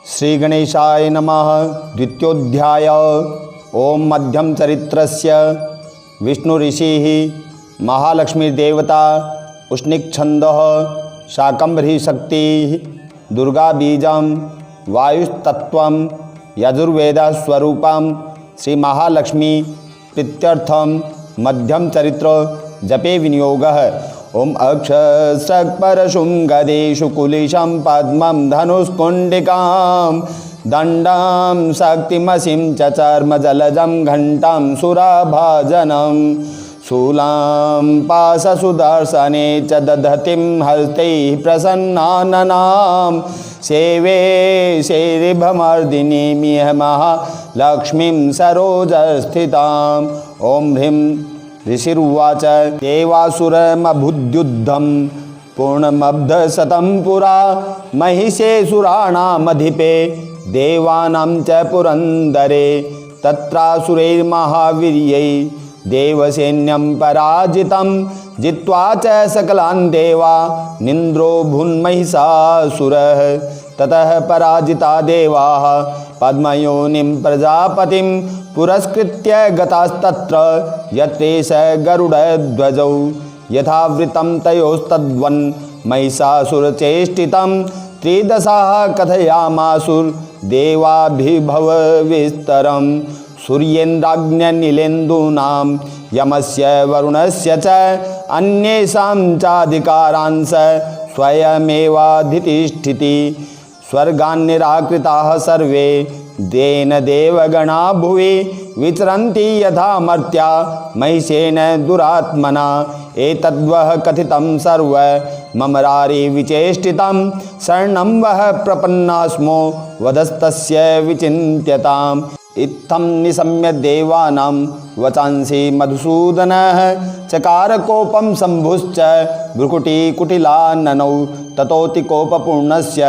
श्री गणेशाय नमः। द्वितीयोऽध्याय। ओम मध्यम चरित्रस्य विष्णु ऋषिः महालक्ष्मीदेवता उष्णिक छंदः शाकंभरी शक्तिः दुर्गा बीजं वायुस्तत्वं यजुर्वेद स्वरूपं श्री महालक्ष्मी प्रीत्यर्थम मध्यम चरित्र जपे विनियोगः। ओम अक्षस्रक् परशुं गदेषु कुलिशं पद्मं धनुष्कुण्डिकां दण्डां शक्तिमसिं च चर्मजलजं घण्टां सुराभाजनं शूलां पाशसुदर्शने च दधतिं हस्तैः प्रसन्नाननां सेवे शैरिभमर्दिनीमिह महालक्ष्मीं सरोजस्थिताम्। ओम ह्रीं ऋषिरुवाच देवासुरमभुद्युद्धं पूर्णमब्धशतं पुरा महिषेऽसुराणामधिपे देवानां च पुरन्दरे तत्रासुरैर्महावीर्यै देवसैन्यं पराजितं जित्वा च सकलान् देवा निन्द्रो भून्महिषासुरः। ततः पराजिता देवाः पद्मयोनिं प्रजापतिं पुरस्कृत्य गतास्तत्र यत्रेष गरुडध्वजौ यथावृतं तयोस्तद्वन् महिषासुरचेष्टितं त्रिदशाः कथयामासुर्देवाभिभवविस्तरं सूर्येन्द्राग्न्यनीलेन्दूनां यमस्य वरुणस्य च अन्येषां चाधिकारांश स्वयमेवाधितिष्ठिति स्वर्गान्निराकृताः सर्वे देन देवगणा भुवि विचरन्ति यथा मर्त्या महिषेण दुरात्मना एतद्वः कथितं सर्व ममरारि विचेष्टितं शरणं वः प्रपन्नास्मो वदस्तस्य विचिन्त्यताम्। इत्थं निशम्य देवानां वचांसि मधुसूदनः चकार कोपं शम्भुश्च भ्रुकुटिकुटिलाननौ ततोति कोपपूर्णस्य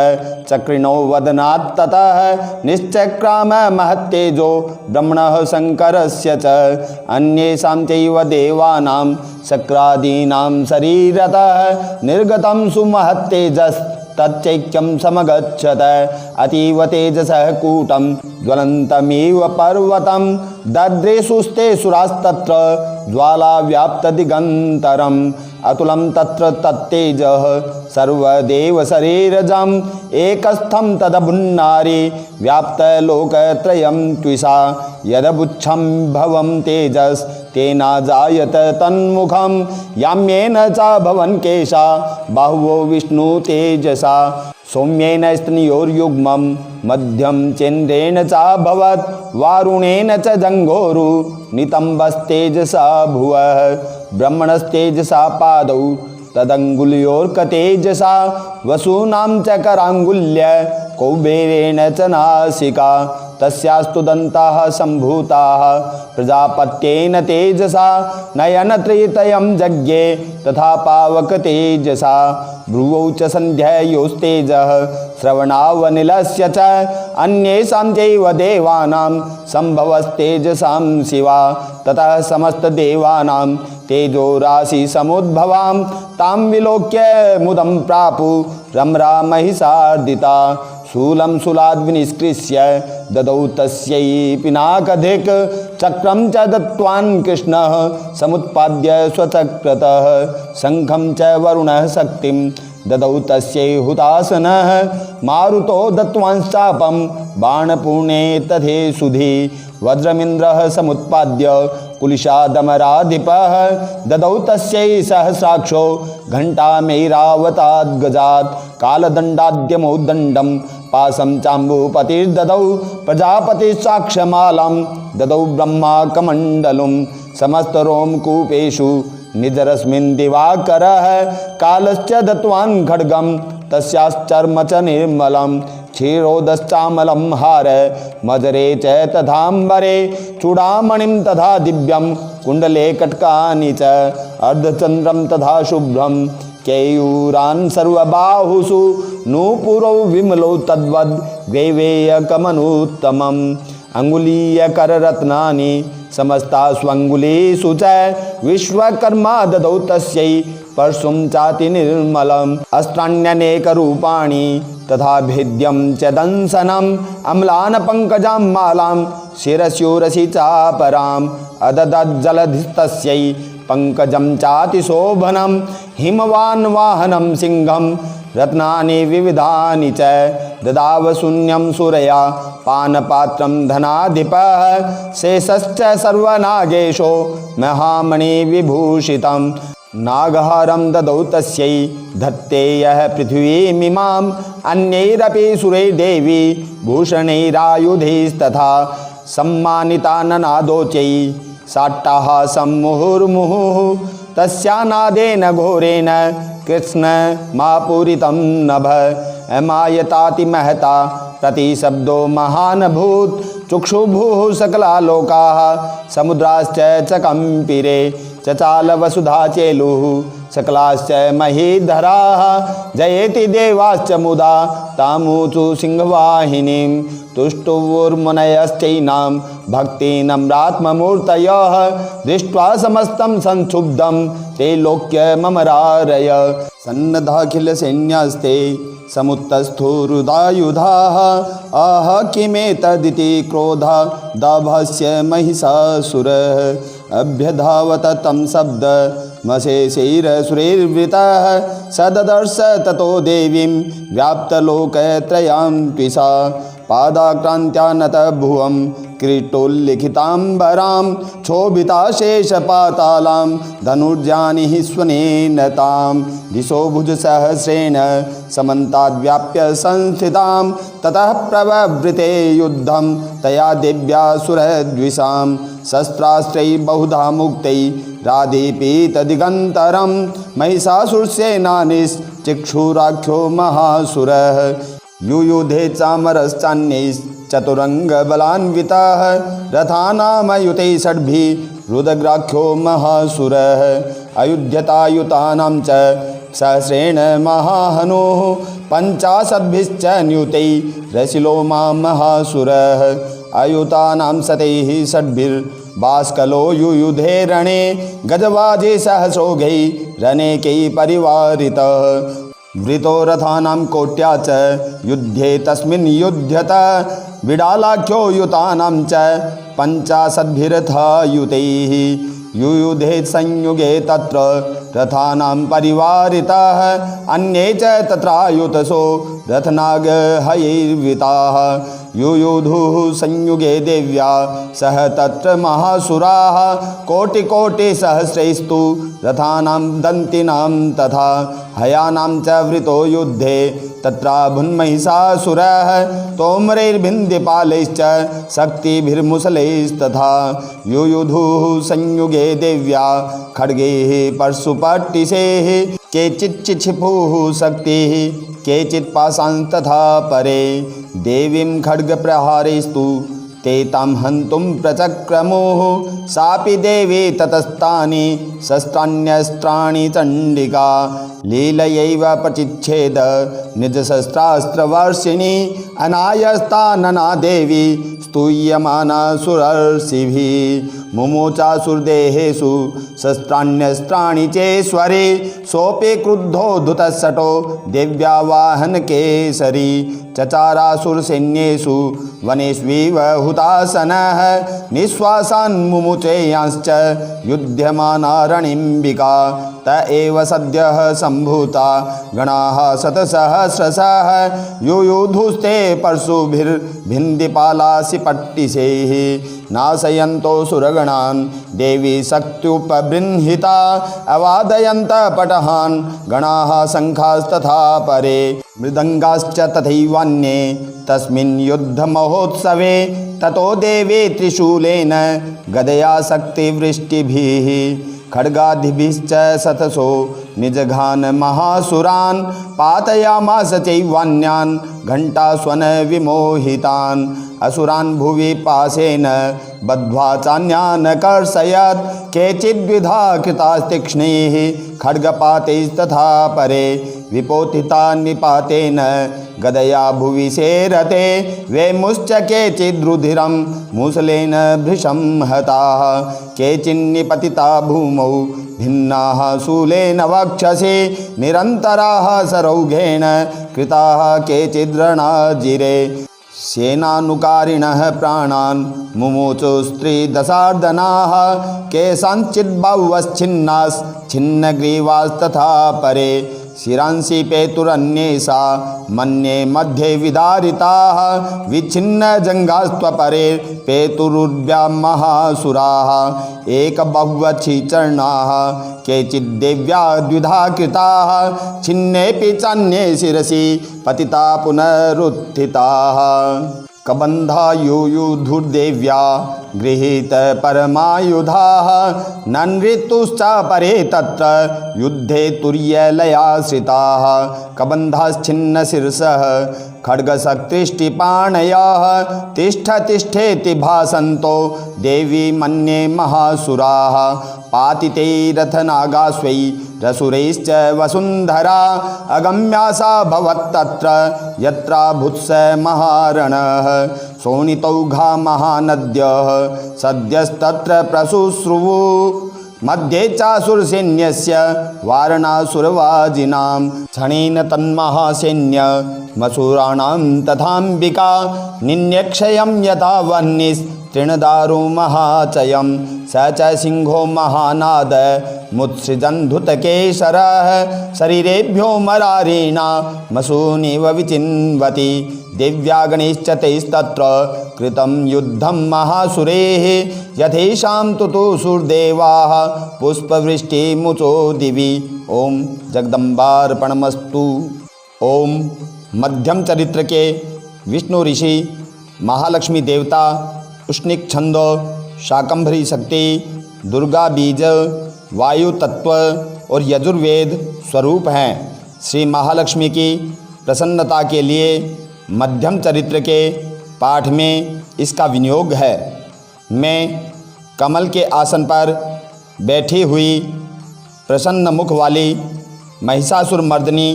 चक्रिणो वदनात् ततः निश्चक्राम महत्तेजो ब्रह्मणः शङ्करस्य च अन्येषां चैव देवानां शक्रादीनां शरीरतः निर्गतं सुमहत्तेजस् तच्चैक्यं समगच्छत अतीव तेजसः कूटं ज्वलन्तमिव पर्वतं दद्रेषुस्ते सुरास्तत्र ज्वालाव्याप्तदिगन्तरम् अतुलं तत्र तत्तेजः सर्वदेवशरीरजम् एकस्थं तदभुन्नारि व्याप्तलोकत्रयं त्विषा यदबुच्छं भवं तेजस् तेना जायत तन्मुखं याम्येन च भवन् केशा बाहुवो विष्णु तेजसा सौम्येन स्तनयोर्युग्मं मध्यं चेन्द्रेण चाभवत् वारुणेन च जङ्घोरु नितम्बस्तेजसा भुवः ब्रह्मणस्तेजसा पादौ तदङ्गुल्योर्कतेजसा वसूनां च कराङ्गुल्य कौबेरेण च नासिका तस्यास्तु दन्ताः सम्भूताः प्रजापत्येन तेजसा नयनत्रयीतयं जज्ञे तथा पावकतेजसा भ्रुवौ च सन्ध्यायोस्तेजः श्रवणावनिलस्य च अन्येषां चैव देवानां सम्भवस्तेजसां शिवा ततः समस्तदेवानां तेजो राशि समुद्भवां तां विलोक्य मुदं प्रापु रम्रा महिषार्दिता शूलं शूलाद्विनिष्कृष्य ददौ तस्यै पिनाकधिक चक्रं च दत्त्वान् कृष्णः समुत्पाद्य स्वचक्रतः शङ्खं च वरुणः शक्तिं ददौ तस्यै हुतासनः मारुतो दत्त्वांश्चापं बाणपूर्णे तथे सुधि वज्रमिन्द्रः समुत्पाद्य कुलिशादमराधिपः ददौ तस्यै सहस्राक्षो घण्टामैरावताद्गजात् कालदण्डाद्यमौ दण्डं पाशं चाम्बुपतिर्ददौ प्रजापतिस्साक्षमालां ददौ ब्रह्मा कमण्डलुं समस्तरोमकूपेषु निजरस्मिन् दिवाकरः कालश्च दत्त्वान् खड्गं तस्याश्चर्म च निर्मलं क्षीरोदश्चामलं हार मजरे च तथाम्बरे चूडामणिं तथा दिव्यं कुण्डले कटकानि च अर्धचन्द्रं तथा शुभ्रं केयूरान् सर्वबाहुषु नूपुरौ विमलौ तद्वद् ग्रैवेयकमनुत्तमम् अंगुलीयकररत्नानि समस्ता स्वंगुलीषु च विश्वकर्मा ददौ तस्यै परशुं चाति निर्मलम् अस्त्राण्यनेकरूपाणि तथा भेद्यं च दंसनम् अम्लान पंकजां मालां शिरस्योरसि चापराम् अददज्जलधिस्तस्यै पंकजं चातिशोभनं हिमवान् वाहनं सिंहं रत्नानि विविधानि च ददाव शून्यं सुरया पानपात्रं धनाधिपः शेषश्च सर्वनागेशो महामणिविभूषितं नागहारं ददौ तस्यै धत्ते यः पृथिवीमिमाम् अन्यैरपि सुरैर्देवी भूषणैरायुधैस्तथा सम्मानिता ननादोचै साट्टाहासं मुहुर्मुहुः तस्यानादेन घोरेण कृष्ण मापूरितं नभ अमायताति महता प्रतिशब्दो महान् भूत् चक्षुभुः सकला लोकाः समुद्राश्च च कंपिरे चचाल वसुधा चेलुः सकलाश्च महीधराः जयेति देवाश्च मुदा तामूचु सिंहवाहिनीं तुष्टुवुर्मुनयश्चैनां भक्तिनम्रात्ममूर्तयः दृष्ट्वा समस्तं संक्षुब्धं ते लोक्यममरारय सन्नद्धाखिलसैन्यास्ते समुत्तस्थोरुदायुधाः आह किमेतदिति क्रोधा दाभस्य महिषासुरः अभ्यधावत तं शब्दमशेषैरसुरैर्वृतः सददर्श ततो देवीं व्याप्तलोकत्रयां त्विषा पादाक्रान्त्यानत भुवं किरीटोल्लिखिताम्बरां क्षोभिताशेषपातालां धनुर्जानिः स्वनेन तां दिशो भुजसहस्रेण समन्ताद्व्याप्य संस्थितां ततः प्रववृते युद्धं तया दिव्यासुरद्विषां शस्त्रास्त्रैः बहुधा मुक्तैः राधीपीतदिगन्तरं महिषासुरसेनानीश्चिक्षुराख्यो महासुरः युयुधे चामरश्चान्यैश्चतुरङ्गबलान्विताः रथानामयुतैः षड्भिः रुद्रग्राख्यो महासुरः अयुध्यतायुतानां च सहस्रेण महाहनोः पञ्चाशद्भिश्च न्यूतैः रसिलो महासुरः अयुतानां शतैः षड्भिर्बाष्कलो युयुधे रणे गजवाजे सहस्रोघैः रनेकैः परिवारितः वृतो रथानां कोट्या च युद्धे तस्मिन् युध्यत बिडालाख्यो युतानां च पञ्चाशद्भिरथायुतैः युयुधे संयुगे तत्र रथानां परिवारिताः अन्ये च तत्रायुतसो रथनागहयैर्विताः युयुधुः संयुगे देव्या सह तत्र महासुराः कोटिकोटिसहस्रैस्तु रथानां दन्तिनां तथा हयानां च वृतो युद्धे तत्राभुन्महिषासुरः तोमरैर्भिन्दिपालैश्च शक्तिभिर्मुसलैस्तथा युयुधुः संयुगे देव्या खड्गैः परशुपट्टिशैः केचिच्चिक्षिपुः शक्तिः केचित् पाशांस्तथा परे देवीं खड्गप्रहारैस्तु ते तां हन्तुं प्रचक्रमुः सापि देवी ततस्तानि शस्त्राण्यस्त्राणि चण्डिका लीलयैव प्रचिच्छेद निजशस्त्रास्त्रवर्षिणी अनायस्ता नना देवी स्तूयमाना सुरर्षिभिः मुमुचासुरदेहेषु शस्त्राण्यस्त्राणि चेश्वरी सोऽपि क्रुद्धो धुतशटो देव्या वाहनकेसरी चचारासुरसैन्येषु वनेष्विव हुतासनः निःश्वासान् मुमुचेयांश्च युध्यमाना रणिम्बिका त एव सद्यः सम्भूता गणाः शतसहस्रशः युयुधुस्ते परशुभिर्भिन्दिपालासि पट्टिशैः नाशयन्तो सुरगणान् देवी शक्त्युपबृंहिता अवादयन्त पटहान् गणाः शङ्खास्तथा परे मृदङ्गाश्च तथैवान्ये तस्मिन् युद्धमहोत्सवे ततो देवी त्रिशूलेन गदया शक्तिवृष्टिभिः खड्गादिभिश्च शतशो निजघान महासुरान् पातयामास चैवान्यान् घण्टास्वन विमोहितान् असुरान् भुवि पाशेन बद्ध्वा चान्यान् कर्षयत् केचिद्विधा कृतास्तीक्ष्णैः खड्गपातैस्तथा परे विपोथिता निपातेन गदया भुवि सेरते वेमुश्च केचिद्रुधिरं मूसलेन भृशं हताः केचिन्निपतिता भूमौ भिन्नाः शूलेन वक्षसि निरन्तराः सरौघेन कृताः केचिद्रणाजिरे सेनानुकारिणः प्राणान् मुमुचुस्त्रिदशार्दनाः केषाञ्चिद्बाह्वश्छिन्नाश्छिन्नग्रीवास्तथा परे शिरांसि पेतुरन्येषा मन्ये मध्ये विदारिताः विच्छिन्नजङ्घास्त्वपरे पेतुरुर्व्यां महासुराः एकबह्वच्छिचर्णाः केचिद्देव्या द्विधा कृताः छिन्नेऽपि चान्ये शिरसि पतिता पुनरुत्थिताः कबन्धायुयुधुर्देव्या गृहीत परमायुधाः ननृतुश्च परे तत्र युद्धे तुर्यलयाश्रिताः कबन्धाश्छिन्नशिरसः खड्गशक्तिष्टिपाणयाः तिष्ठ तिष्ठेति भासन्तो देवी मन्ये महासुराः पातिते रथनागाश्वै रसुरैश्च वसुन्धरा अगम्या सा भवत्तत्र यत्राभूत्स महारणः शोणितौघा महानद्यः सद्यस्तत्र प्रशुश्रुवु मध्ये चासुरसैन्यस्य वारणासुरवाजिनां क्षणेन तन्महासैन्यमसुराणां तथाम्बिका निन्यक्षयं यथा वह्निस्तृणदारु महाचयं स च सिंहो महानाद मुत्सृजन्धुतकेशरः शरीरेभ्यो मरारीणा मसूनिव विचिन्वति दिव्यागणैश्च तैस्तत्र कृतं युद्धं महासुरैः यथेषां तुतुसुर्देवाः पुष्पवृष्टिमुचो दिवि ओम जगदम्बार्पणमस्तु। ओम मध्यम चरित्र के विष्णु ऋषि महालक्ष्मी देवता उष्णिक छंद शाकंभरी शक्ति दुर्गा बीज वायु तत्व और यजुर्वेद स्वरूप हैं। श्री महालक्ष्मी की प्रसन्नता के लिए मध्यम चरित्र के पाठ में इसका विनियोग है। मैं कमल के आसन पर बैठी हुई प्रसन्न मुख वाली महिषासुर मर्दिनी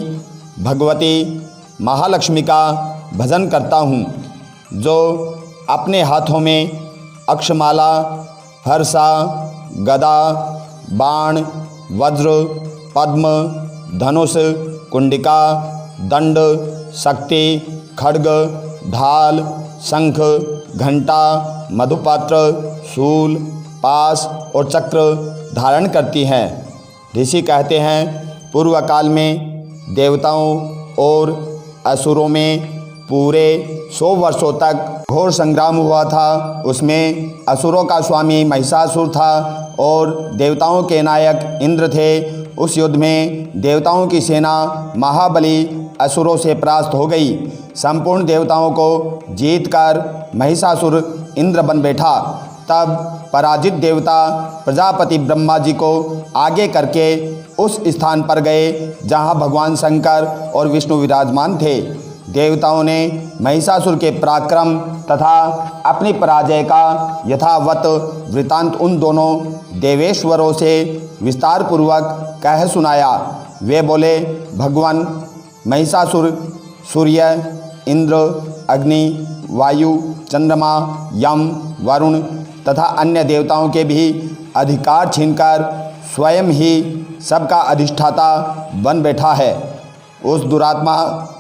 भगवती महालक्ष्मी का भजन करता हूँ, जो अपने हाथों में अक्षमाला, फरसा, गदा, बाण, वज्र, पद्म, धनुष, कुंडिका, दंड, शक्ति, खड्ग, ढाल, शंख, घंटा, मधुपात्र, शूल, पास और चक्र धारण करती हैं। ऋषि कहते हैं, पूर्व काल में देवताओं और असुरों में पूरे 100 वर्षों तक घोर संग्राम हुआ था। उसमें असुरों का स्वामी महिषासुर था और देवताओं के नायक इंद्र थे। उस युद्ध में देवताओं की सेना महाबली असुरों से परास्त हो गई। संपूर्ण देवताओं को जीतकर महिषासुर इंद्र बन बैठा। तब पराजित देवता प्रजापति ब्रह्मा जी को आगे करके उस स्थान पर गए जहां भगवान शंकर और विष्णु विराजमान थे। देवताओं ने महिषासुर के पराक्रम तथा अपनी पराजय का यथावत वृतांत उन दोनों देवेश्वरों से विस्तार पूर्वक कह सुनाया। वे बोले, भगवान महिषासुर सूर्य, इंद्र, अग्नि, वायु, चंद्रमा, यम, वरुण तथा अन्य देवताओं के भी अधिकार छीनकर स्वयं ही सबका अधिष्ठाता बन बैठा है। उस दुरात्मा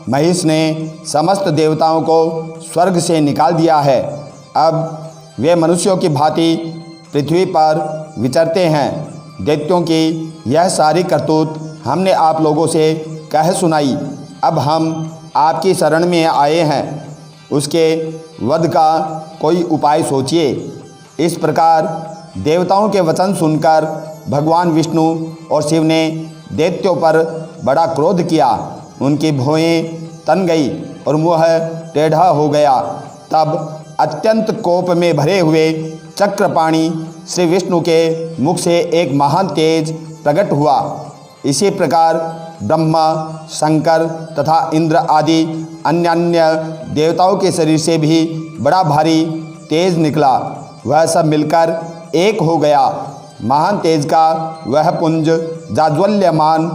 महिष ने समस्त देवताओं को स्वर्ग से निकाल दिया है। अब वे मनुष्यों की भांति पृथ्वी पर विचरते हैं। दैत्यों की यह सारी करतूत हमने आप लोगों से कह सुनाई। अब हम आपकी शरण में आए हैं, उसके वध का कोई उपाय सोचिए। इस प्रकार देवताओं के वचन सुनकर भगवान विष्णु और शिव ने दैत्यों पर बड़ा क्रोध किया। उनकी भौहें तन गई और मुँह टेढ़ा हो गया। तब अत्यंत कोप में भरे हुए चक्रपाणी श्री विष्णु के मुख से एक महान तेज प्रकट हुआ। इसी प्रकार ब्रह्मा, शंकर तथा इंद्र आदि अन्य देवताओं के शरीर से भी बड़ा भारी तेज निकला। वह सब मिलकर एक हो गया। महान तेज का वह पुंज जाज्वल्यमान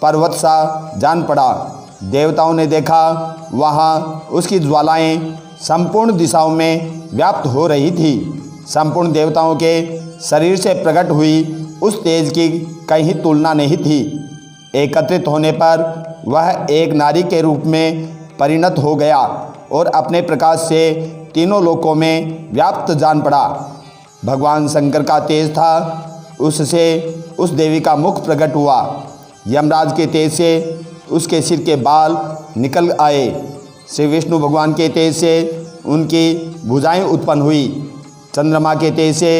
पर्वत सा जान पड़ा। देवताओं ने देखा, वहाँ उसकी ज्वालाएं संपूर्ण दिशाओं में व्याप्त हो रही थी। संपूर्ण देवताओं के शरीर से प्रकट हुई उस तेज की कहीं तुलना नहीं थी। एकत्रित होने पर वह एक नारी के रूप में परिणत हो गया और अपने प्रकाश से तीनों लोकों में व्याप्त जान पड़ा। भगवान शंकर का तेज था, उससे उस देवी का मुख प्रकट हुआ। यमराज के तेज से उसके सिर के बाल निकल आए। श्री विष्णु भगवान के तेज से उनकी भुजाएं उत्पन्न हुई। चंद्रमा के तेज से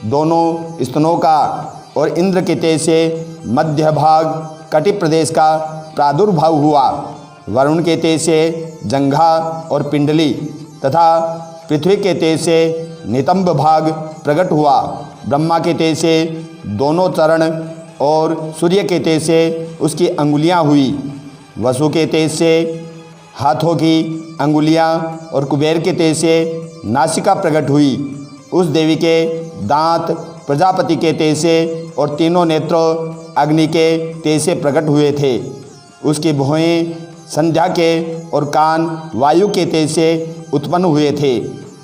दोनों स्तनों का और इंद्र के तेज से मध्य भाग कटि प्रदेश का प्रादुर्भाव हुआ। वरुण के तेज से जंघा और पिंडली तथा पृथ्वी के तेज से नितंब भाग प्रकट हुआ। ब्रह्मा के तेज से दोनों चरण और सूर्य के तेज से उसकी अंगुलियां हुई। वसु के तेज से हाथों की अंगुलियां और कुबेर के तेज से नासिका प्रकट हुई। उस देवी के दांत प्रजापति के तेज से और तीनों नेत्र अग्नि के तेज से प्रकट हुए थे। उसकी भुएं संध्या के और कान वायु के तेज से उत्पन्न हुए थे।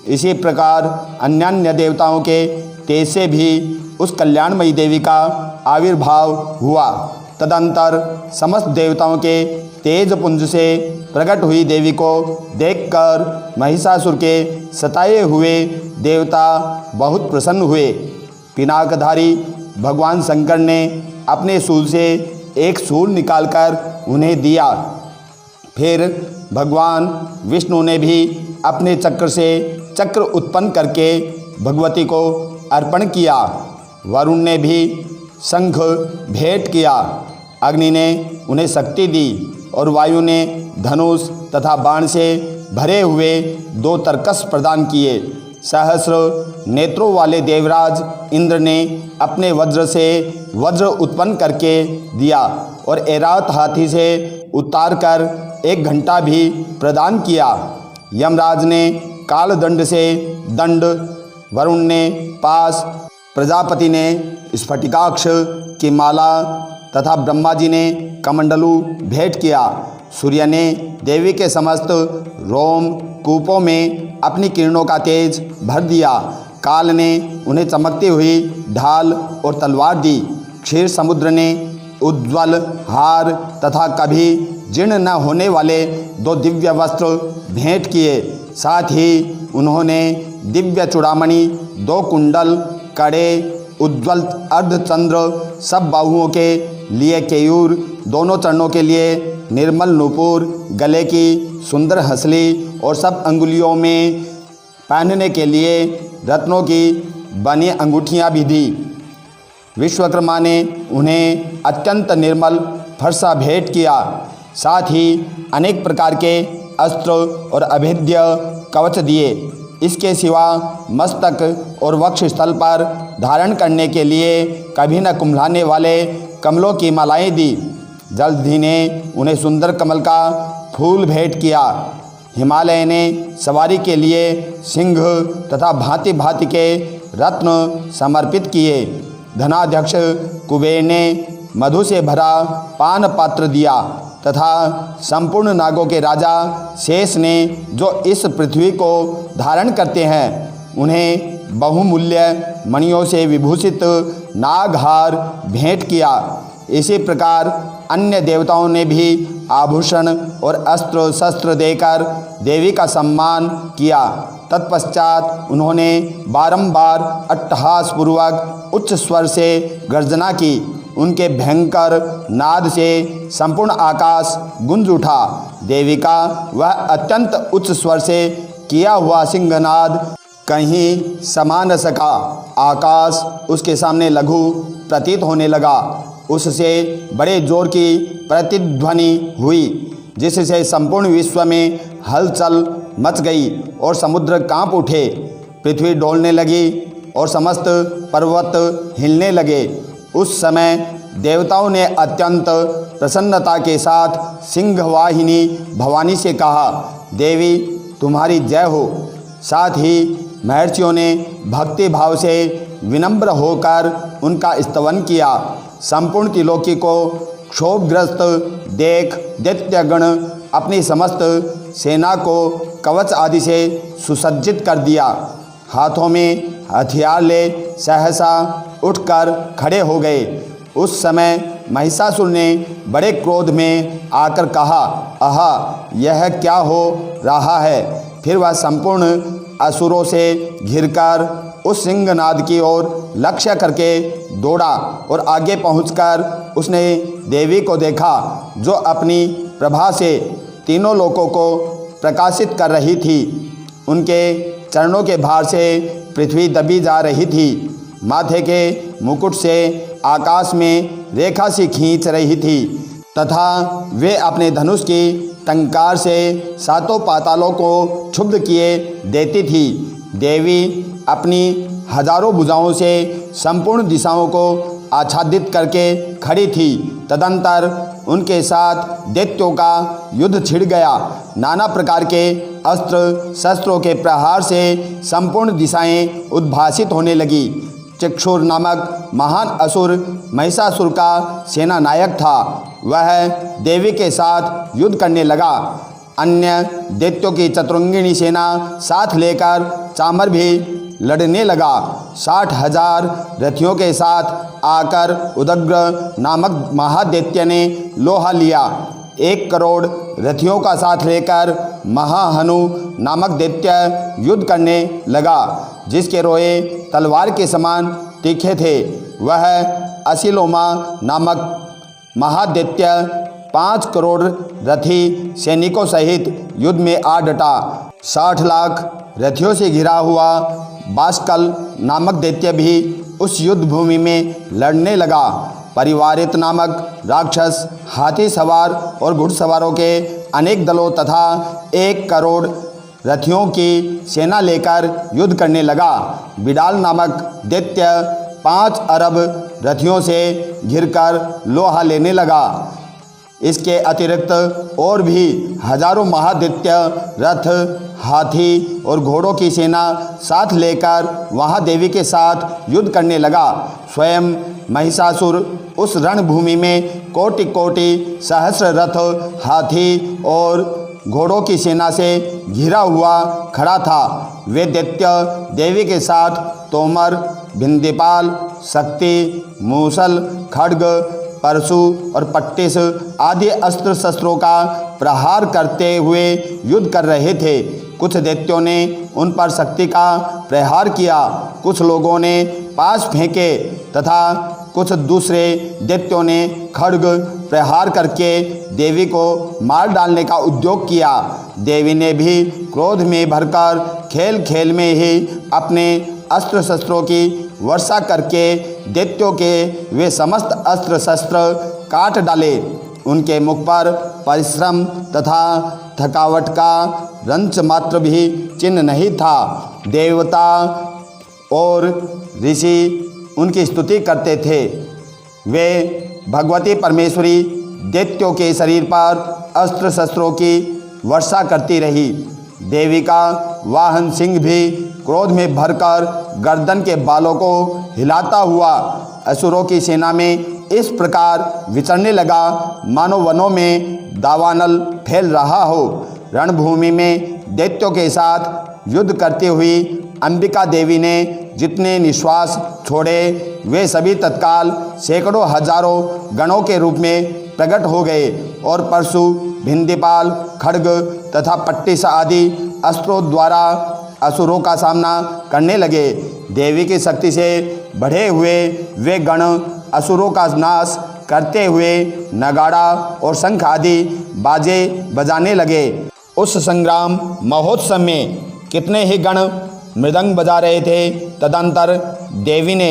इसी प्रकार अन्यान्य देवताओं के तेज से भी उस कल्याणमयी देवी का आविर्भाव हुआ। तदंतर समस्त देवताओं के तेज पुंज से प्रकट हुई देवी को देखकर महिषासुर के सताए हुए देवता बहुत प्रसन्न हुए। पिनाकधारी भगवान शंकर ने अपने शूल से एक शूल निकालकर उन्हें दिया। फिर भगवान विष्णु ने भी अपने चक्र से चक्र उत्पन्न करके भगवती को अर्पण किया। वरुण ने भी शंख भेंट किया। अग्नि ने उन्हें शक्ति दी और वायु ने धनुष तथा बाण से भरे हुए 2 तरकस प्रदान किए। सहस्र नेत्रों वाले देवराज इंद्र ने अपने वज्र से वज्र उत्पन्न करके दिया और ऐरावत हाथी से उतारकर 1 घंटा भी प्रदान किया। यमराज ने कालदंड से दंड, वरुण ने पास, प्रजापति ने स्फटिकाक्ष की माला तथा ब्रह्मा जी ने कमंडलू भेंट किया। सूर्य ने देवी के समस्त रोम कूपों में अपनी किरणों का तेज भर दिया। काल ने उन्हें चमकती हुई ढाल और तलवार दी। क्षीर समुद्र ने उज्ज्वल हार तथा कभी जीर्ण न होने वाले 2 दिव्य वस्त्र भेंट किए। साथ ही उन्होंने दिव्य चूड़ामणि, 2 कुंडल, कड़े, उज्ज्वल अर्धचंद्र, सब बाहुओं के लिए केयूर, दोनों चरणों के लिए निर्मल नूपुर, गले की सुंदर हंसली और सब अंगुलियों में पहनने के लिए रत्नों की बनी अंगूठियां भी दी। विश्वकर्मा ने उन्हें अत्यंत निर्मल फरसा भेंट किया। साथ ही अनेक प्रकार के अस्त्र और अभेद्य कवच दिए। इसके सिवा मस्तक और वक्ष स्थल पर धारण करने के लिए कभी न कुम्भलाने वाले कमलों की मालाएं दी। जलधि ने उन्हें सुंदर कमल का फूल भेंट किया। हिमालय ने सवारी के लिए सिंह तथा भांति भांति के रत्न समर्पित किए। धनाध्यक्ष कुबेर ने मधु से भरा पान पात्र दिया तथा संपूर्ण नागों के राजा शेष ने, जो इस पृथ्वी को धारण करते हैं, उन्हें बहुमूल्य मणियों से विभूषित नागहार भेंट किया। इसी प्रकार अन्य देवताओं ने भी आभूषण और अस्त्र शस्त्र देकर देवी का सम्मान किया। तत्पश्चात उन्होंने बारंबार अट्टहासपूर्वक उच्च स्वर से गर्जना की। उनके भयंकर नाद से संपूर्ण आकाश गूंज उठा। देवी का वह अत्यंत उच्च स्वर से किया हुआ सिंहनाद कहीं समा न सका। आकाश उसके सामने लघु प्रतीत होने लगा। उससे बड़े जोर की प्रतिध्वनि हुई, जिससे संपूर्ण विश्व में हलचल मच गई और समुद्र कांप उठे। पृथ्वी डोलने लगी और समस्त पर्वत हिलने लगे। उस समय देवताओं ने अत्यंत प्रसन्नता के साथ सिंहवाहिनी भवानी से कहा, देवी तुम्हारी जय हो। साथ ही महर्षियों ने भक्ति भाव से विनम्र होकर उनका स्तवन किया। संपूर्ण त्रिलोकी को क्षोभग्रस्त देख दैत्यगण अपनी समस्त सेना को कवच आदि से सुसज्जित कर दिया। हाथों में हथियार ले सहसा उठकर खड़े हो गए। उस समय महिषासुर ने बड़े क्रोध में आकर कहा, आहा, यह क्या हो रहा है। फिर वह संपूर्ण असुरों से घिरकर उस सिंहनाद की ओर लक्ष्य करके दौड़ा और आगे पहुंचकर उसने देवी को देखा, जो अपनी प्रभा से तीनों लोकों को प्रकाशित कर रही थी। उनके चरणों के भार से पृथ्वी दबी जा रही थी। माथे के मुकुट से आकाश में रेखा सी खींच रही थी तथा वे अपने धनुष की टंकार से सातों पातालों को क्षुब्ध किए देती थी। देवी अपनी हजारों भुजाओं से संपूर्ण दिशाओं को आच्छादित करके खड़ी थी। तदंतर उनके साथ दैत्यों का युद्ध छिड़ गया। नाना प्रकार के अस्त्र शस्त्रों के प्रहार से संपूर्ण दिशाएं उद्भासित होने लगी। चक्षुर नामक महान असुर महिषासुर का सेना नायक था। वह देवी के साथ युद्ध करने लगा। अन्य दैत्यों की चतुरंगिणी सेना साथ लेकर चामर भी लड़ने लगा। 60,000 रथियों के साथ आकर उदग्र नामक महादैत्य ने लोहा लिया। 1 करोड़ रथियों का साथ लेकर महाहनु नामक दैत्य युद्ध करने लगा, जिसके रोए तलवार के समान तीखे थे। वह असिलोमा नामक महादैत्य 5 करोड़ रथी सैनिकों सहित युद्ध में आ डटा। 60 लाख रथियों से घिरा हुआ बाष्कल नामक दैत्य भी उस युद्ध भूमि में लड़ने लगा। परिवारित नामक राक्षस हाथी सवार और घुड़सवारों के अनेक दलों तथा 1 करोड़ रथियों की सेना लेकर युद्ध करने लगा। बिडाल नामक दैत्य 5 अरब रथियों से घिरकर लोहा लेने लगा। इसके अतिरिक्त और भी हजारों महादैत्य रथ, हाथी और घोड़ों की सेना साथ लेकर महादेवी के साथ युद्ध करने लगा। स्वयं महिषासुर उस रणभूमि में कोटि कोटि सहस्र रथ, हाथी और घोड़ों की सेना से घिरा हुआ खड़ा था। वे दैत्य देवी के साथ तोमर, भिंदीपाल, शक्ति, मूसल, खड्ग, परशु और पट्टिस आदि अस्त्र शस्त्रों का प्रहार करते हुए युद्ध कर रहे थे। कुछ दैत्यों ने उन पर शक्ति का प्रहार किया, कुछ लोगों ने पास फेंके तथा कुछ दूसरे दैत्यों ने खड्ग प्रहार करके देवी को मार डालने का उद्योग किया। देवी ने भी क्रोध में भरकर खेल खेल में ही अपने अस्त्र शस्त्रों की वर्षा करके दैत्यों के वे समस्त अस्त्र शस्त्र काट डाले। उनके मुख पर परिश्रम तथा थकावट का रंच मात्र भी चिन्ह नहीं था। देवता और ऋषि उनकी स्तुति करते थे। वे भगवती परमेश्वरी दैत्यों के शरीर पर अस्त्र शस्त्रों की वर्षा करती रही। देवी का वाहन सिंह भी क्रोध में भरकर गर्दन के बालों को हिलाता हुआ असुरों की सेना में इस प्रकार विचरने लगा, मानो वनों में दावानल फैल रहा हो। रणभूमि में दैत्यों के साथ युद्ध करती हुई अंबिका देवी ने जितने निश्वास छोड़े, वे सभी तत्काल सैकड़ों हजारों गणों के रूप में प्रकट हो गए और परशु, भिंदीपाल, खड्ग तथा पट्टिस आदि अस्त्रों द्वारा असुरों का सामना करने लगे। देवी की शक्ति से बढ़े हुए वे गण असुरों का नाश करते हुए नगाड़ा और शंख आदि बाजे बजाने लगे। उस संग्राम महोत्सव में कितने ही गण मृदंग बजा रहे थे। तदंतर देवी ने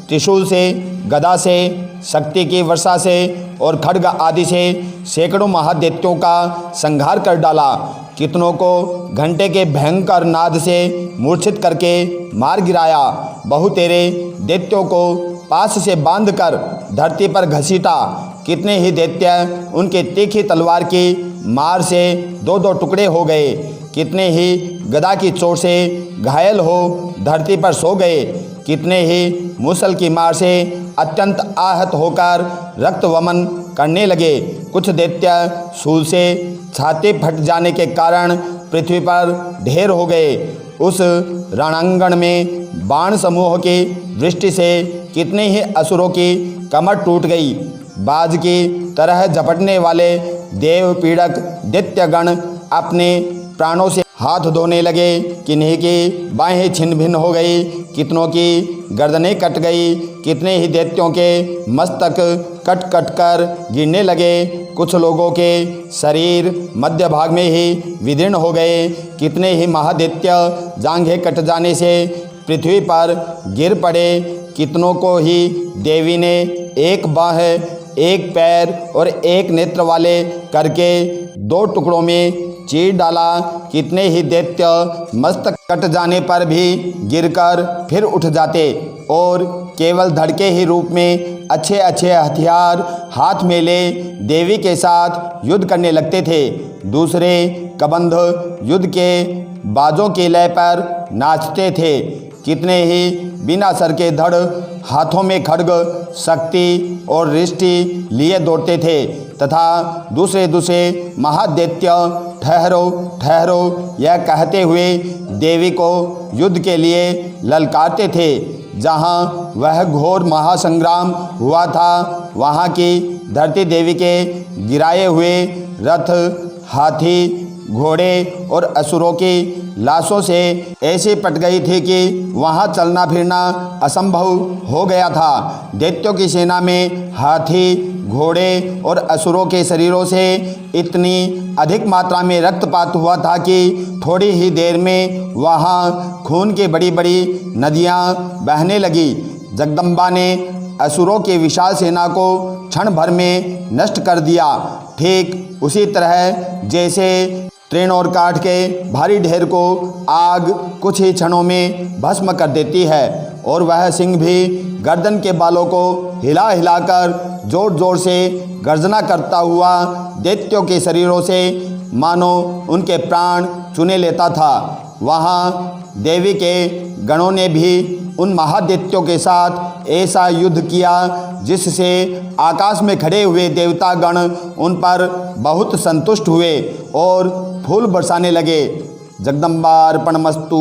त्रिशूल से, गदा से, शक्ति की वर्षा से और खड्ग आदि से सैकड़ों महादैत्यों का संहार कर डाला। कितनों को घंटे के भयंकर नाद से मूर्छित करके मार गिराया। बहुतेरे दैत्यों को पास से बांधकर धरती पर घसीटा। कितने ही दैत्य उनके तीखी तलवार की मार से 2-2 टुकड़े हो गए। कितने ही गदा की चोट से घायल हो धरती पर सो गए। कितने ही मूसल की मार से अत्यंत आहत होकर रक्त वमन करने लगे। कुछ दैत्य शूल से छाती फट जाने के कारण पृथ्वी पर ढेर हो गए उस रणांगण में बाण समूह की वृष्टि से कितने ही असुरों की कमर टूट गई। बाज की तरह झपटने वाले देव पीड़क दैत्यगण अपने प्राणों से हाथ धोने लगे। किन्हीं की बाहें छिन्न भिन्न हो गई, कितनों की गर्दनें कट गई, कितने ही दैत्यों के मस्तक कट कट कर गिरने लगे। कुछ लोगों के शरीर मध्य भाग में ही विदीर्ण हो गए। कितने ही महादैत्य जांघें कट जाने से पृथ्वी पर गिर पड़े। कितनों को ही देवी ने एक बाह, एक पैर और एक नेत्र वाले करके 2 टुकड़ों में चीर डाला। कितने ही दैत्य मस्तक कट जाने पर भी गिरकर फिर उठ जाते और केवल धड़ के ही रूप में अच्छे अच्छे हथियार हाथ में ले देवी के साथ युद्ध करने लगते थे। दूसरे कबंध युद्ध के बाजों के लय पर नाचते थे। कितने ही बिना सर के धड़ हाथों में खड्ग, शक्ति और रिष्टि लिए दौड़ते थे तथा दूसरे महादैत्य ठहरो ठहरो यह कहते हुए देवी को युद्ध के लिए ललकारते थे। जहाँ वह घोर महासंग्राम हुआ था वहाँ की धरती देवी के गिराए हुए रथ, हाथी, घोड़े और असुरों की लाशों से ऐसे पट गई थी कि वहाँ चलना फिरना असंभव हो गया था। दैत्यों की सेना में हाथी, घोड़े और असुरों के शरीरों से इतनी अधिक मात्रा में रक्तपात हुआ था कि थोड़ी ही देर में वहाँ खून की बड़ी बड़ी नदियाँ बहने लगी। जगदम्बा ने असुरों की विशाल सेना को क्षण भर में नष्ट कर दिया। ठीक उसी तरह जैसे तृण और काठ के भारी ढेर को आग कुछ ही क्षणों में भस्म कर देती है, और वह सिंह भी गर्दन के बालों को हिला हिलाकर जोर जोर से गर्जना करता हुआ दैत्यों के शरीरों से मानो उनके प्राण चुने लेता था। वहाँ देवी के गणों ने भी उन महादैत्यों के साथ ऐसा युद्ध किया जिससे आकाश में खड़े हुए देवतागण उन पर बहुत संतुष्ट हुए और फूल बरसाने लगे। जगदम्बार्पणमस्तु।